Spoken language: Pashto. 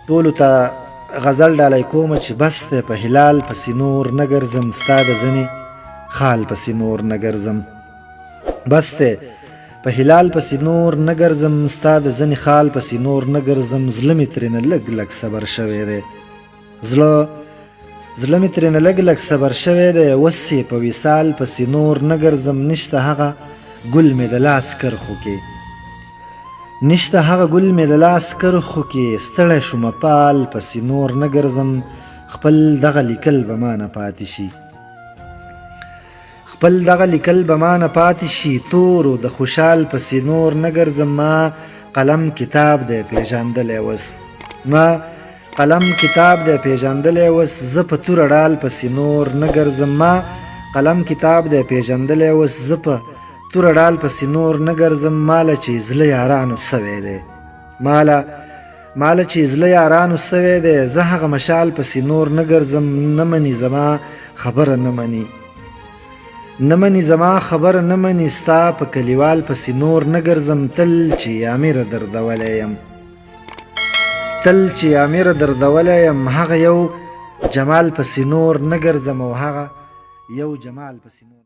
ټولو ته غزل ډالۍ کومه چې بس دی په هلال پسې نور نه ګرځم ستا د ځینې خال پسې نور نه ګرځم بس دی په هلال پسې نور نه ګرځم ستا د ځینې خال پسې نور نه ګرځم زړه مې ترېنه لږ لږ صبر شوی دی زړه مې ترېنه لږ لږ صبر شوی دی اوس یې په وصال پسې نور نه ګرځم نشته هغه ګل مې د لاس کرښو کې نشته هغه ګل مې د لاس کرښو کې ستړی شومه پال پسې نور نه ګرځم خپل دغه لیکل به مانه پاتې شي خپل دغه لیکل به مانه پاتې شي تورو د خوشحال پسې نور نه ګرځم ما قلم کتاب دی پیژندلی اوس ما قلم کتاب دی پیژندلی اوس زه په توره ډال پسې نور نه ګرځم ما قلم کتاب دی پیژندلی اوس زه په توره ډال پسې نور نه ګرځم ماله چې زړه یارانو سوی دی ماله چې زړه یارانو سوی دی زه هغه مشال پسې نور نه ګرځم نه مني زما خبره نه مني زما خبره نه مني ستا په کلیوال پسې نور نه ګرځم تل چې یامره دردولی یم هغه یو جمال پسې نور نه ګرځم او هغه یو جمال پسې نور